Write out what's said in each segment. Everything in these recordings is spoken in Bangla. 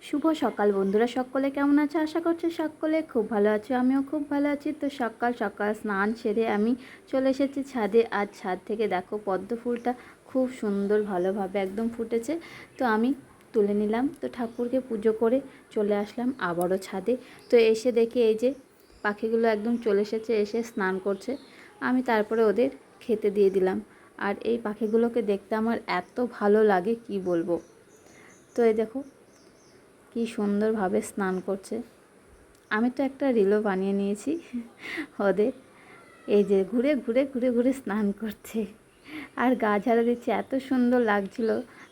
শুভ সকাল বন্ধুরা, সকলে কেমন আছো? আশা করছি সকলে খুব ভালো আছো। আমিও খুব ভালো আছি। তো সকাল সকাল স্নান সেরে আমি চলে এসেছি ছাদে। আর ছাদ থেকে দেখো পদ্ম ফুলটা খুব সুন্দর ভালোভাবে একদম ফুটেছে। তো আমি তুলে নিলাম। তো ঠাকুরকে পুজো করে চলে আসলাম আবারও ছাদে। তো এসে দেখি এই যে পাখিগুলো একদম চলে এসেছে, এসে স্নান করছে। আমি তারপরে ওদের খেতে দিয়ে দিলাম। আর এই পাখিগুলোকে দেখতে আমার এত ভালো লাগে কি বলবো। তো এই দেখো কি সুন্দরভাবে স্নান করছে। আমি তো একটা রিলও বানিয়ে নিয়েছি ওদের। এই যে ঘুরে ঘুরে ঘুরে ঘুরে স্নান করছে আর গা ঝাড়া দিচ্ছে, এত সুন্দর লাগছিল।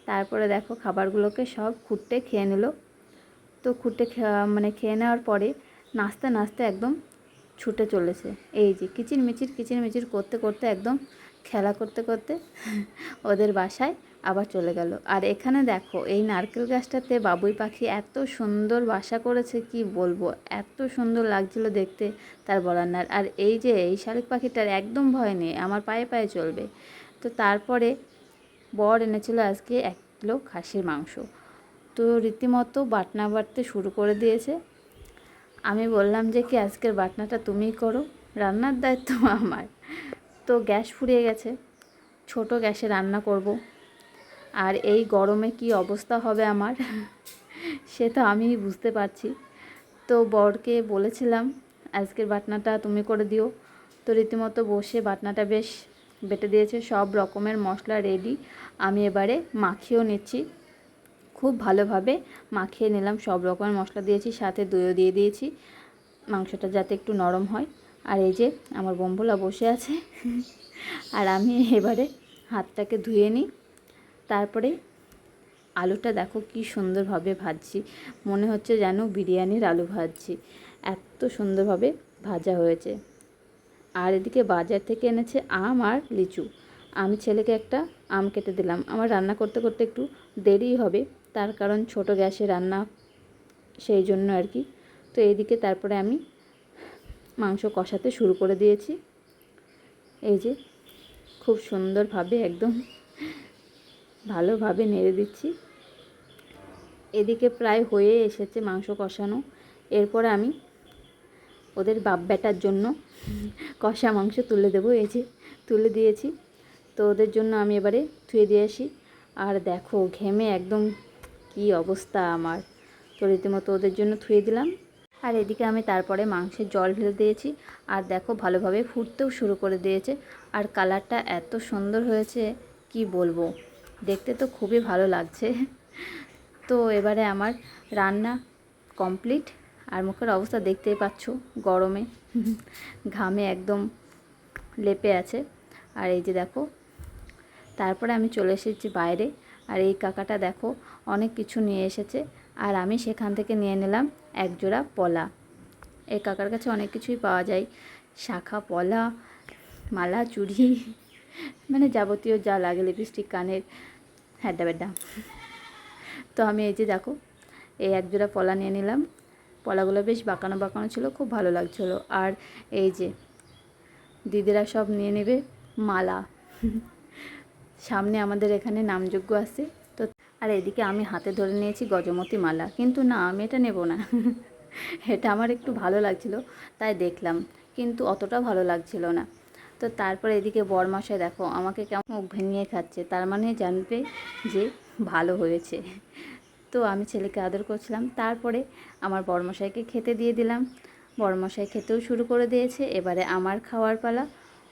তারপরে দেখো খাবারগুলোকে সব খুঁটে খেয়ে নিল। তো খুঁটে খেয়ে নেওয়ার পরে নাচতে নাচতে একদম ছুটে চলেছে। এই যে কিচিরমিচির করতে করতে একদম খেলা করতে করতে ওদের বাসায় আবার চলে গেল। আর এখানে দেখো এই নারকেল গাছটাতে বাবুই পাখি এত সুন্দর বাসা করেছে কি বলবো, এত সুন্দর লাগছিল দেখতে তার বলার না। আর এই যে এই শালিক পাখিটার একদম ভয় নেই, আমার পায়ে পায়ে চলবে। তো তারপরে বর এনেছিল আজকে 1 কিলো খাসির মাংস। তো রীতিমতো বাটনা বাটতে শুরু করে দিয়েছে। আমি বললাম যে কি আজকের বাটনাটা তুমিই করো, রান্নার দায়িত্ব আমার। তো গ্যাস ফুরিয়ে গেছে, ছোট গ্যাসে রান্না করব। আর এই গরমে কি অবস্থা হবে আমার সে তো আমি বুঝতে পারছি। তো বরকে বলেছিলাম আজকের বাটনাটা তুমি করে দিও। তো রীতিমতো বসে বাটনাটা বেশ বেটে দিয়েছে, সব রকমের মশলা রেডি। আমি এবারে মাখিয়েও নিচ্ছি, খুব ভালোভাবে মাখিয়ে নিলাম। সব রকমের মশলা দিয়েছি, সাথে দইও দিয়ে দিয়েছি মাংসটা যাতে একটু নরম হয়। আর এই যে আমার বোম্বুলা বসে আছে আর আমি এবারে হাতটাকে ধুয়ে নিই। তারপরে আলুটা দেখো কি সুন্দরভাবে ভাজছি, মনে হচ্ছে যেন বিরিয়ানির আলু ভাজছি, এত সুন্দরভাবে ভাজা হয়েছে। আর এদিকে বাজার থেকে এনেছে আম আর লিচু। আমি ছেলেকে একটা আম কেটে দিলাম। আমার রান্না করতে করতে একটু দেরিই হবে, তার কারণ ছোট গ্যাসে রান্না, সেই জন্য আর কি। তো এইদিকে তারপরে আমি মাংস কষাতে শুরু করে দিয়েছি। এই যে খুব সুন্দরভাবে একদম ভালোভাবে নেড়ে দিচ্ছি। এদিকে প্রায় হয়ে এসেছে মাংস কষানো। এরপরে আমি ওদের বাপ বেটার জন্য কষা মাংস তুলে দেবো। এই যে তুলে দিয়েছি। তো ওদের জন্য আমি এবারে ধুয়ে দিয়ে আসি। আর দেখো ঘেমে একদম কি অবস্থা আমার। তো রীতিমতো ওদের জন্য ধুয়ে দিলাম। আর এদিকে আমি তারপরে মাংসের জল ঢেলে দিয়েছি। আর দেখো ভালোভাবে ফুটতেও শুরু করে দিয়েছে। আর কালারটা এত সুন্দর হয়েছে কি বলবো, দেখতে তো খুবই ভালো লাগছে। তো এবারে আমার রান্না কমপ্লিট। আর মুখের অবস্থা দেখতেই পাচ্ছ, গরমে ঘামে একদম লেপে আছে। আর এই যে দেখো তারপরে আমি চলে এসেছি বাইরে। আর এই কাকাটা দেখো অনেক কিছু নিয়ে এসেছে। আর আমি সেখান থেকে নিয়ে নিলাম 1 জোড়া পলা। এই কাকার কাছে অনেক কিছুই পাওয়া যায়, শাখা পলা, মালা, চুড়ি, মানে যাবতীয় যা লাগে, লিপস্টিক, কানের হ্যাড্ডা ব্যাড্ডা। তো আমি এই যে দেখো এই 1 জোড়া পলা নিয়ে নিলাম। পলাগুলো বেশ বাঁকানো বাঁকানো ছিল, খুব ভালো লাগছিলো। আর এই যে দিদিরা সব নিয়ে নেবে মালা, সামনে আমাদের এখানে নামযজ্ঞ আছে। তো আর এদিকে আমি হাতে ধরে নিয়েছি গজমতি মালা, কিন্তু না আমি এটা নেব না এটা আমার একটু ভালো লাগছিল তাই দেখলাম, কিন্তু অতটা ভালো লাগছিল না। তো তারপরে এদিকে বরমশাই দেখো আমাকে কেমন মুখ ভেঙিয়ে খাচ্ছে, তার মানে জানবে যে ভালো হয়েছে। তো আমি ছেলেকে আদর করছিলাম। তারপরে আমার বরমশাইকে খেতে দিয়ে দিলাম। বরমশাই খেতেও শুরু করে দিয়েছে। এবারে আমার খাওয়ার পালা।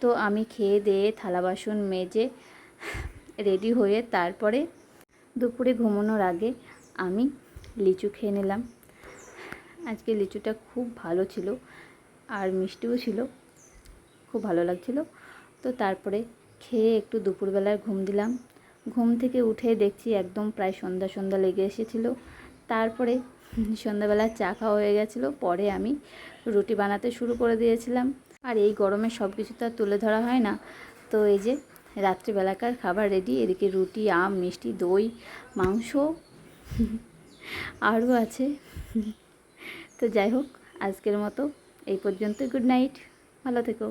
তো আমি খেয়ে দিয়ে থালা বাসন মেজে রেডি হয়ে তারপরে দুপুরে ঘুমানোর আগে আমি লিচু খেয়ে নিলাম। আজকে লিচুটা খুব ভালো ছিল আর মিষ্টিও ছিল, খুব ভালো লাগছিল। তো তারপরে খেয়ে একটু দুপুরবেলার ঘুম দিলাম। ঘুম থেকে উঠে দেখছি একদম প্রায় সন্ধ্যা সন্ধ্যা লেগে এসেছিলো। তারপরে সন্ধ্যাবেলা চা খাওয়া হয়ে গেছিলো। পরে আমি রুটি বানাতে শুরু করে দিয়েছিলাম। আর এই গরমে সব কিছু তো আর তুলে ধরা হয় না। তো এই যে রাত্রিবেলাকার খাবার রেডি। এদিকে রুটি, আম, মিষ্টি, দই, মাংস আরও আছে। তো যাই হোক, আজকের মতো এই পর্যন্ত। গুড নাইট, ভালো থেকো।